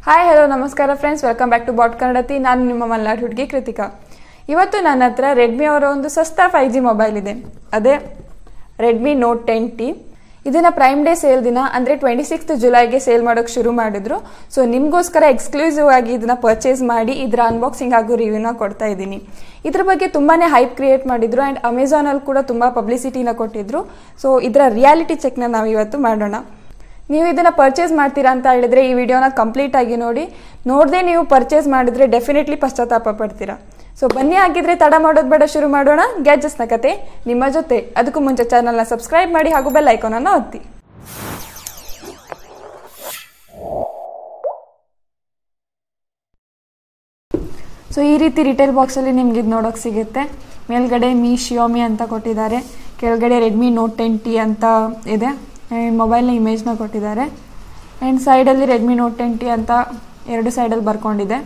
Hi hello ನಮಸ್ಕಾರ friends, welcome back to botkannadati. ನಾನು ನಿಮ್ಮ ಮಲ್ನಾಡ್ ಹುಡುಗಿ ಕೃತಿಕಾ. ಇವತ್ತು ನನ್ನ ಹತ್ರ ರೆಡ್ಮಿ ಅವರ ಒಂದು ಸಸ್ತಾ 5G ಮೊಬೈಲ್ ಇದೆ. ಅದೇ ರೆಡ್ಮಿ ನೋಟ್ 10T. ಇದನ್ನ ಪ್ರೈಮ್ ಡೇ ಸೇಲ್ ದಿನ ಅಂದರೆ 26th ಜುಲೈಗೆ ಸೇಲ್ ಮಾಡೋಕೆ ಶುರು ಮಾಡಿದ್ರು. ಸೊ ನಿಮಗೋಸ್ಕರ ಎಕ್ಸ್ಕ್ಲೂಸಿವ್ ಆಗಿ ಇದನ್ನ ಪರ್ಚೇಸ್ ಮಾಡಿ ಇದರ ಅನ್ಬಾಕ್ಸಿಂಗ್ ಹಾಗೂ ರಿವ್ಯೂನ ಕೊಡ್ತಾ ಇದ್ದೀನಿ. ಇದ್ರ ಬಗ್ಗೆ ತುಂಬಾನೇ ಹೈಪ್ ಕ್ರಿಯೇಟ್ ಮಾಡಿದ್ರು ಆ್ಯಂಡ್ ಅಮೆಝಾನಲ್ಲಿ ಕೂಡ ತುಂಬ ಪಬ್ಲಿಸಿಟಿನ ಕೊಟ್ಟಿದ್ರು. ಸೊ ಇದರ ರಿಯಾಲಿಟಿ ಚೆಕ್ನ ನಾವು ಇವತ್ತು ಮಾಡೋಣ. ನೀವು ಇದನ್ನು ಪರ್ಚೇಸ್ ಮಾಡ್ತೀರಾ ಅಂತ ಹೇಳಿದ್ರೆ ಈ ವಿಡಿಯೋನ ಕಂಪ್ಲೀಟ್ ಆಗಿ ನೋಡದೆ ನೀವು ಪರ್ಚೇಸ್ ಮಾಡಿದ್ರೆ ಡೆಫಿನೆಟ್ಲಿ ಪಶ್ಚಾತ್ತಾಪ ಪಡ್ತೀರಾ. ಸೊ ಬನ್ನಿ, ಆಗಿದ್ರೆ ತಡ ಮಾಡೋದು ಬೇಡ, ಶುರು ಮಾಡೋಣ ಗ್ಯಾಜೆಟ್ಸ್ನ ಕತೆ ನಿಮ್ಮ ಜೊತೆ. ಅದಕ್ಕೂ ಮುಂಚೆ ಚಾನಲ್ನ ಸಬ್ಸ್ಕ್ರೈಬ್ ಮಾಡಿ ಹಾಗೂ ಬೆಲ್ ಐಕಾನನ್ನು ಒತ್ತಿ. ಸೊ ಈ ರೀತಿ ರಿಟೇಲ್ ಬಾಕ್ಸಲ್ಲಿ ನಿಮ್ಗೆ ಇದು ನೋಡೋಕೆ ಸಿಗುತ್ತೆ. ಮೇಲ್ಗಡೆ ಶಿಯೋಮಿ ಅಂತ ಕೊಟ್ಟಿದ್ದಾರೆ, ಕೆಳಗಡೆ ರೆಡ್ಮಿ ನೋಟ್ 10T ಅಂತ ಇದೆ. ಮೊಬೈಲ್ನ ಇಮೇಜ್ನ ಕೊಟ್ಟಿದ್ದಾರೆ ಆ್ಯಂಡ್ ಸೈಡಲ್ಲಿ ರೆಡ್ಮಿ ನೋಟ್ 10T ಅಂತ ಎರಡು ಸೈಡಲ್ಲಿ ಬರ್ಕೊಂಡಿದೆ.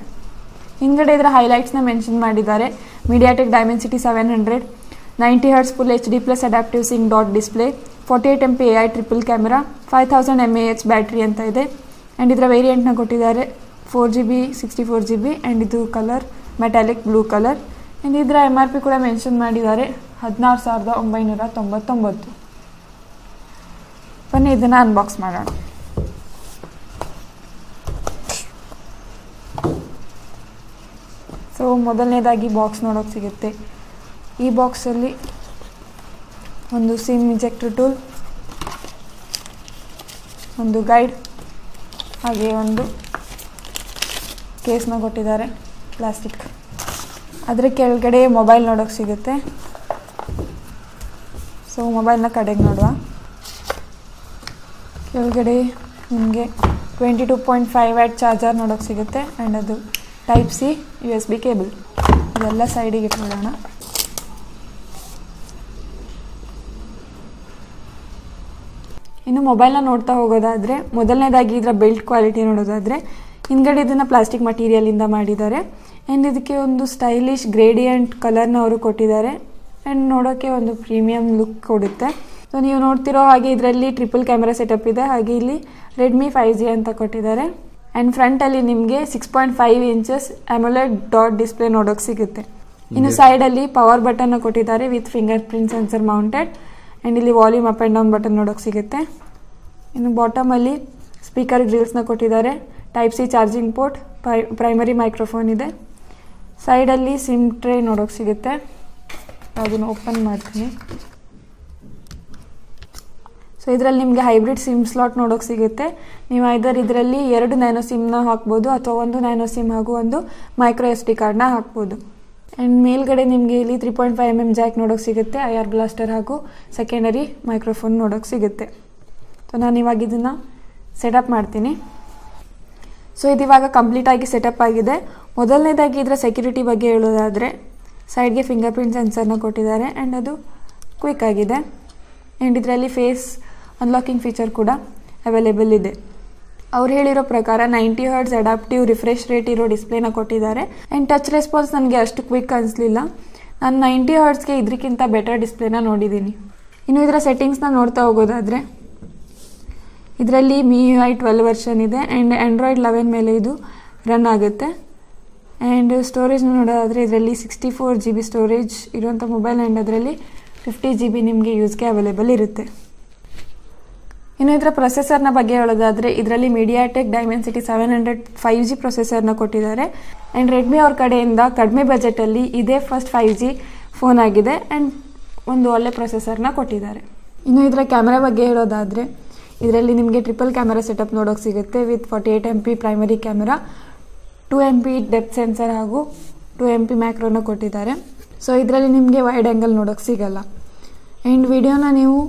ಹಿಂದ್ಗಡೆ ಇದರ ಹೈಲೈಟ್ಸ್ನ ಮೆನ್ಷನ್ ಮಾಡಿದ್ದಾರೆ. MediaTek Dimensity 700, 90Hz full HD+ adaptive sync dot display, 48MP AI triple camera, 5000 mAh battery ಅಂತ ಇದೆ. ಆ್ಯಂಡ್ ಇದರ ವೇರಿಯಂಟ್ನ ಕೊಟ್ಟಿದ್ದಾರೆ 4GB 64GB ಆ್ಯಂಡ್ ಇದು colour metallic blue colour. And ಇದರ MRP ಕೂಡ ಮೆನ್ಷನ್ ಮಾಡಿದ್ದಾರೆ 16,999. ಬನ್ನಿ ಇದನ್ನು ಅನ್ಬಾಕ್ಸ್ ಮಾಡೋಣ. ಸೊ ಮೊದಲನೇದಾಗಿ ಬಾಕ್ಸ್ ನೋಡೋಕೆ ಸಿಗುತ್ತೆ. ಈ ಬಾಕ್ಸಲ್ಲಿ ಒಂದು ಸಿಮ್ ಇಂಜೆಕ್ಟರ್ ಟೂಲ್, ಒಂದು ಗೈಡ್, ಹಾಗೆ ಒಂದು ಕೇಸ್ನ ಕೊಟ್ಟಿದ್ದಾರೆ ಪ್ಲಾಸ್ಟಿಕ್. ಅದರ ಕೆಳಗಡೆ ಮೊಬೈಲ್ ನೋಡೋಕೆ ಸಿಗುತ್ತೆ. ಸೊ ಮೊಬೈಲ್ನ ಕಡೆಗೆ ನೋಡುವ. ಕೆಳಗಡೆ ನಿಮಗೆ 22.5W ಚಾರ್ಜರ್ ನೋಡೋಕೆ ಸಿಗುತ್ತೆ ಆ್ಯಂಡ್ ಅದು Type-C USB ಕೇಬಲ್. ಇದೆಲ್ಲ ಸೈಡಿಗೆ ಇಟ್ಕೊಳ್ಳೋಣ. ಇನ್ನು ಮೊಬೈಲ್ನ ನೋಡ್ತಾ ಹೋಗೋದಾದರೆ ಮೊದಲನೇದಾಗಿ ಇದರ ಬಿಲ್ಡ್ ಕ್ವಾಲಿಟಿ ನೋಡೋದಾದರೆ ಹಿಂದ್ಗಡೆ ಇದನ್ನು ಪ್ಲಾಸ್ಟಿಕ್ ಮಟೀರಿಯಲಿಂದ ಮಾಡಿದ್ದಾರೆ ಆ್ಯಂಡ್ ಇದಕ್ಕೆ ಒಂದು ಸ್ಟೈಲಿಶ್ ಗ್ರೇಡಿಯಂಟ್ ಕಲರ್ನ ಅವರು ಕೊಟ್ಟಿದ್ದಾರೆ ಆ್ಯಂಡ್ ನೋಡೋಕ್ಕೆ ಒಂದು ಪ್ರೀಮಿಯಂ ಲುಕ್ ಕೊಡುತ್ತೆ. ಸೊ ನೀವು ನೋಡ್ತಿರೋ ಹಾಗೆ ಇದರಲ್ಲಿ ಟ್ರಿಪಲ್ ಕ್ಯಾಮೆರಾ ಸೆಟಪ್ ಇದೆ. ಹಾಗೆ ಇಲ್ಲಿ ರೆಡ್ಮಿ 5G ಅಂತ ಕೊಟ್ಟಿದ್ದಾರೆ ಆ್ಯಂಡ್ ಫ್ರಂಟಲ್ಲಿ ನಿಮಗೆ 6.5 ಇಂಚಸ್ AMOLED ಡಾಟ್ ಡಿಸ್ಪ್ಲೇ ನೋಡೋಕೆ ಸಿಗುತ್ತೆ. ಇನ್ನು ಸೈಡಲ್ಲಿ ಪವರ್ ಬಟನ್ನ ಕೊಟ್ಟಿದ್ದಾರೆ with fingerprint sensor mounted and ಇಲ್ಲಿ volume up and down button ನೋಡೋಕೆ ಸಿಗುತ್ತೆ. ಇನ್ನು ಬಾಟಮಲ್ಲಿ ಸ್ಪೀಕರ್ ಗ್ರಿಲ್ಸ್ನ ಕೊಟ್ಟಿದ್ದಾರೆ, Type-C charging port, primary microphone ಇದೆ. ಸೈಡಲ್ಲಿ ಸಿಮ್ ಟ್ರೇ ನೋಡೋಕೆ ಸಿಗುತ್ತೆ. ಅದನ್ನು ಓಪನ್ ಮಾಡ್ತೀನಿ. ಸೊ ಇದರಲ್ಲಿ ನಿಮಗೆ ಹೈಬ್ರಿಡ್ ಸಿಮ್ ಸ್ಲಾಟ್ ನೋಡೋಕೆ ಸಿಗುತ್ತೆ. ನೀವು ಇದರಲ್ಲಿ 2 ನ್ಯಾನೋ ಸಿಮ್ನ ಹಾಕ್ಬೋದು ಅಥವಾ 1 ನ್ಯಾನೋ ಸಿಮ್ ಹಾಗೂ ಒಂದು ಮೈಕ್ರೋ SD ಕಾರ್ಡ್ನ ಹಾಕ್ಬೋದು. ಆ್ಯಂಡ್ ಮೇಲ್ಗಡೆ ನಿಮಗೆ ಇಲ್ಲಿ 3.5mm ಜಾಕ್ ನೋಡೋಕೆ ಸಿಗುತ್ತೆ, IR ಬ್ಲಾಸ್ಟರ್ ಹಾಗೂ ಸೆಕೆಂಡರಿ ಮೈಕ್ರೋಫೋನ್ ನೋಡೋಕೆ ಸಿಗುತ್ತೆ. ಸೊ ನಾನು ಇವಾಗ ಇದನ್ನು ಸೆಟಪ್ ಮಾಡ್ತೀನಿ. ಸೊ ಇದಿವಾಗ ಕಂಪ್ಲೀಟಾಗಿ ಸೆಟಪ್ ಆಗಿದೆ. ಮೊದಲನೇದಾಗಿ ಇದರ ಸೆಕ್ಯೂರಿಟಿ ಬಗ್ಗೆ ಹೇಳೋದಾದರೆ ಸೈಡ್ಗೆ ಫಿಂಗರ್ ಪ್ರಿಂಟ್ ಸೆನ್ಸರ್ನ ಕೊಟ್ಟಿದ್ದಾರೆ ಆ್ಯಂಡ್ ಅದು ಕ್ವಿಕ್ ಆಗಿದೆ. ಆ್ಯಂಡ್ ಇದರಲ್ಲಿ ಫೇಸ್ ಅನ್ಲಾಕಿಂಗ್ ಫೀಚರ್ ಕೂಡ ಅವೈಲೇಬಲ್ ಇದೆ. ಅವ್ರು ಹೇಳಿರೋ ಪ್ರಕಾರ 90Hz ಅಡಾಪ್ಟಿವ್ ರಿಫ್ರೆಶ್ ರೇಟ್ ಇರೋ ಡಿಸ್ಪ್ಲೇನ ಕೊಟ್ಟಿದ್ದಾರೆ ಆ್ಯಂಡ್ ಟಚ್ ರೆಸ್ಪಾನ್ಸ್ ನನಗೆ ಅಷ್ಟು ಕ್ವಿಕ್ ಅನಿಸಲಿಲ್ಲ. ನಾನು 90Hzಗೆ ಇದಕ್ಕಿಂತ ಬೆಟರ್ ಡಿಸ್ಪ್ಲೇನ ನೋಡಿದ್ದೀನಿ. ಇನ್ನು ಇದರ ಸೆಟ್ಟಿಂಗ್ಸ್ನ ನೋಡ್ತಾ ಹೋಗೋದಾದರೆ ಇದರಲ್ಲಿ MIUI 12 ವರ್ಷನ್ ಇದೆ ಆ್ಯಂಡ್ Android 11 ಮೇಲೆ ಇದು ರನ್ ಆಗುತ್ತೆ. ಆ್ಯಂಡ್ ಸ್ಟೋರೇಜ್ನ ನೋಡೋದಾದರೆ ಇದರಲ್ಲಿ 64GB ಸ್ಟೋರೇಜ್ ಇರುವಂಥ ಮೊಬೈಲ್ ಆ್ಯಂಡ್ ಅದರಲ್ಲಿ 50GB ನಿಮಗೆ ಯೂಸ್ಗೆ ಅವೈಲೇಬಲ್ ಇರುತ್ತೆ. ಇನ್ನು ಇದರ ಪ್ರೊಸೆಸರ್ನ ಬಗ್ಗೆ ಹೇಳೋದಾದರೆ ಇದರಲ್ಲಿ ಮೀಡಿಯಾಟೆಕ್ ಡೈಮೆನ್ಸಿಟಿ 700 5G ಪ್ರೊಸೆಸರ್ನ ಕೊಟ್ಟಿದ್ದಾರೆ ಆ್ಯಂಡ್ ರೆಡ್ಮಿ ಅವ್ರ ಕಡೆಯಿಂದ ಕಡಿಮೆ ಬಜೆಟಲ್ಲಿ ಇದೇ ಫಸ್ಟ್ 5G ಫೋನ್ ಆಗಿದೆ ಆ್ಯಂಡ್ ಒಂದು ಒಳ್ಳೆ ಪ್ರೊಸೆಸರ್ನ ಕೊಟ್ಟಿದ್ದಾರೆ. ಇನ್ನು ಇದರ ಕ್ಯಾಮ್ರಾ ಬಗ್ಗೆ ಹೇಳೋದಾದರೆ ಇದರಲ್ಲಿ ನಿಮಗೆ ಟ್ರಿಪಲ್ ಕ್ಯಾಮೆರಾ ಸೆಟಪ್ ನೋಡೋಕೆ ಸಿಗುತ್ತೆ with 48MP primary camera, 2MP depth sensor ಹಾಗೂ 2MP ಮ್ಯಾಕ್ರೋನ ಕೊಟ್ಟಿದ್ದಾರೆ. ಸೊ ಇದರಲ್ಲಿ ನಿಮಗೆ ವೈಡ್ ಆ್ಯಂಗಲ್ ನೋಡೋಕೆ ಸಿಗಲ್ಲ. ಆ್ಯಂಡ್ ವಿಡಿಯೋನ ನೀವು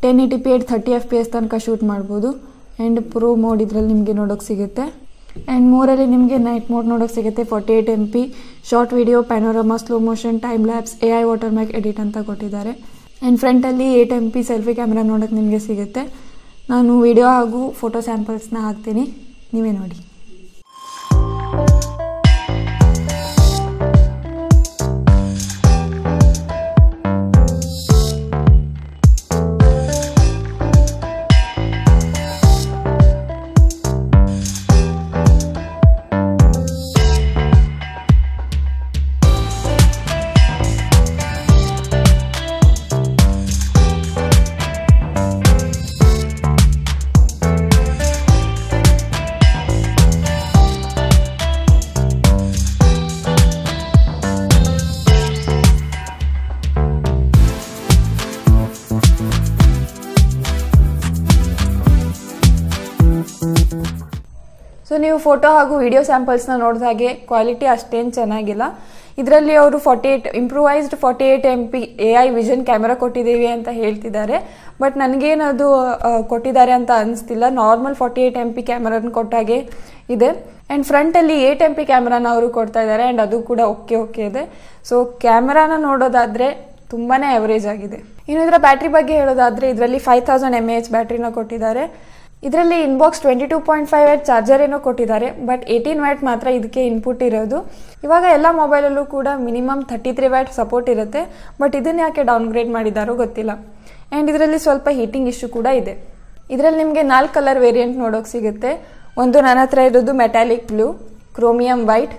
1080p 30fps ತನಕ ಶೂಟ್ ಮಾಡ್ಬೋದು. ಆ್ಯಂಡ್ ಪ್ರೋ ಮೋಡ್ ಇದರಲ್ಲಿ ನಿಮಗೆ ನೋಡೋಕೆ ಸಿಗುತ್ತೆ. ಆ್ಯಂಡ್ ಮೂರಲ್ಲಿ ನಿಮಗೆ ನೈಟ್ ಮೋಡ್ ನೋಡೋಕೆ ಸಿಗುತ್ತೆ, 48MP short video, panorama, slow motion, time lapse, AI watermark edit ಅಂತ ಕೊಟ್ಟಿದ್ದಾರೆ. ಆ್ಯಂಡ್ ಫ್ರಂಟಲ್ಲಿ 8MP ಸೆಲ್ಫಿ ಕ್ಯಾಮ್ರಾ ನೋಡೋಕೆ ನಿಮಗೆ ಸಿಗುತ್ತೆ. ನಾನು ವಿಡಿಯೋ ಹಾಗೂ ಫೋಟೋ ಸ್ಯಾಂಪಲ್ಸ್ನ ಹಾಕ್ತೀನಿ, ನೀವೇ ನೋಡಿ. ಸೊ ನೀವು ಫೋಟೋ ಹಾಗೂ ವಿಡಿಯೋ ಸ್ಯಾಂಪಲ್ಸ್ನ ನೋಡಿದ ಹಾಗೆ ಕ್ವಾಲಿಟಿ ಅಷ್ಟೇನು ಚೆನ್ನಾಗಿಲ್ಲ. ಇದರಲ್ಲಿ ಅವರು 48 improvised 48 MP AI vision camera ಕೊಟ್ಟಿದ್ದೀವಿ ಅಂತ ಹೇಳ್ತಿದ್ದಾರೆ. ಬಟ್ ನನಗೇನದು ಕೊಟ್ಟಿದ್ದಾರೆ ಅಂತ ಅನಿಸ್ತಿಲ್ಲ. ನಾರ್ಮಲ್ 48 MP ಕ್ಯಾಮೆರಾನ ಕೊಟ್ಟಾಗೆ ಇದೆ. ಆ್ಯಂಡ್ ಫ್ರಂಟಲ್ಲಿ 8 MP ಕ್ಯಾಮ್ರಾನ ಅವರು ಕೊಡ್ತಾ ಇದ್ದಾರೆ. ಆ್ಯಂಡ್ ಅದು ಕೂಡ ಓಕೆ ಇದೆ. ಸೊ ಕ್ಯಾಮ್ರಾನ ನೋಡೋದಾದರೆ ತುಂಬಾ ಅವರೇಜ್ ಆಗಿದೆ. ಇನ್ನು ಇದರ ಬ್ಯಾಟ್ರಿ ಬಗ್ಗೆ ಹೇಳೋದಾದರೆ ಇದರಲ್ಲಿ 5000 mAh ಬ್ಯಾಟ್ರಿನ ಕೊಟ್ಟಿದ್ದಾರೆ. ಇದರಲ್ಲಿ ಇನ್ಬಾಕ್ಸ್ 22.5W ಚಾರ್ಜರ್ ಏನೋ ಕೊಟ್ಟಿದ್ದಾರೆ. ಬಟ್ 18W ಮಾತ್ರ ಇದಕ್ಕೆ ಇನ್ಪುಟ್ ಇರೋದು. ಇವಾಗ ಎಲ್ಲ ಮೊಬೈಲಲ್ಲೂ ಕೂಡ ಮಿನಿಮಮ್ 33W ಸಪೋರ್ಟ್ ಇರುತ್ತೆ. ಬಟ್ ಇದನ್ನು ಯಾಕೆ ಡೌನ್ಗ್ರೇಡ್ ಮಾಡಿದಾರೋ ಗೊತ್ತಿಲ್ಲ. ಆ್ಯಂಡ್ ಇದರಲ್ಲಿ ಸ್ವಲ್ಪ ಹೀಟಿಂಗ್ ಇಶ್ಯೂ ಕೂಡ ಇದೆ. ಇದರಲ್ಲಿ ನಿಮಗೆ 4 ಕಲರ್ ವೇರಿಯಂಟ್ ನೋಡೋಕೆ ಸಿಗುತ್ತೆ. ಒಂದು ನನ್ನ ಹತ್ರ ಇರೋದು metallic blue, chromium white,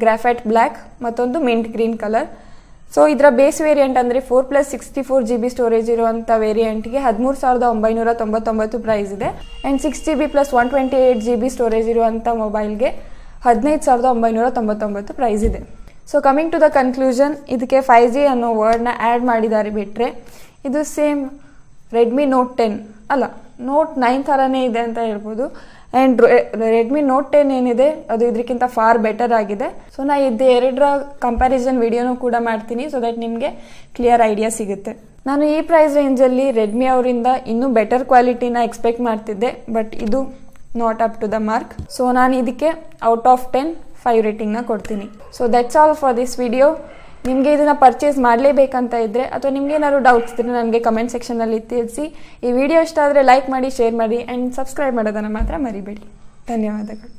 graphite black, ಮತ್ತೊಂದು ಮಿಂಟ್ ಗ್ರೀನ್ ಕಲರ್. ಸೊ ಇದರ ಬೇಸ್ ವೇರಿಯಂಟ್ ಅಂದರೆ 4+64 GB ಸ್ಟೋರೇಜ್ ಇರುವಂಥ ವೇರಿಯಂಟ್ಗೆ 13,999 ಪ್ರೈಸ್ ಇದೆ. ಆ್ಯಂಡ್ 6GB + 128 GB ಸ್ಟೋರೇಜ್ ಇರುವಂಥ ಮೊಬೈಲ್ಗೆ 15,999 ಪ್ರೈಸ್ ಇದೆ. So coming to the conclusion, ಇದಕ್ಕೆ 5G ಅನ್ನೋ ವರ್ಡ್ನ ಆ್ಯಡ್ ಮಾಡಿದ್ದಾರೆ ಬಿಟ್ಟರೆ ಇದು ಸೇಮ್ ರೆಡ್ಮಿ ನೋಟ್ 10 ಅಲ್ಲ, ನೋಟ್ 9 ಥರನೇ ಇದೆ ಅಂತ ಹೇಳ್ಬೋದು. ಆ್ಯಂಡ್ ರೆಡ್ಮಿ ನೋಟ್ 10 ಏನಿದೆ ಅದು ಇದಕ್ಕಿಂತ ಫಾರ್ ಬೆಟರ್ ಆಗಿದೆ. ಸೊ ನಾ ಎರಡರ ಕಂಪ್ಯಾರಿಸನ್ ವಿಡಿಯೋನೂ ಕೂಡ ಮಾಡ್ತೀನಿ, ಸೊ ದಟ್ ನಿಮಗೆ ಕ್ಲಿಯರ್ ಐಡಿಯಾ ಸಿಗುತ್ತೆ. ನಾನು ಈ ಪ್ರೈಸ್ ರೇಂಜಲ್ಲಿ ರೆಡ್ಮಿ ಅವರಿಂದ ಇನ್ನೂ ಬೆಟರ್ ಕ್ವಾಲಿಟಿನ ಎಕ್ಸ್ಪೆಕ್ಟ್ ಮಾಡ್ತಿದ್ದೆ. ಬಟ್ ಇದು not up to the mark. So ನಾನು ಇದಕ್ಕೆ ಔಟ್ ಆಫ್ 10 5 ರೇಟಿಂಗ್ನ ಕೊಡ್ತೀನಿ. So that's all for this video. ನಿಮಗೆ ಇದನ್ನು ಪರ್ಚೇಸ್ ಮಾಡಲೇಬೇಕಂತ ಇದ್ದರೆ ಅಥವಾ ನಿಮ್ಗೆ ಏನಾದ್ರು ಡೌಟ್ಸ್ ಇದ್ದರೆ ನನಗೆ ಕಮೆಂಟ್ ಸೆಕ್ಷನಲ್ಲಿ ತಿಳಿಸಿ. ಈ ವಿಡಿಯೋ ಇಷ್ಟ ಆದರೆ ಲೈಕ್ ಮಾಡಿ, ಶೇರ್ ಮಾಡಿ ಆ್ಯಂಡ್ ಸಬ್ಸ್ಕ್ರೈಬ್ ಮಾಡೋದನ್ನು ಮಾತ್ರ ಮರಿಬೇಡಿ. ಧನ್ಯವಾದಗಳು.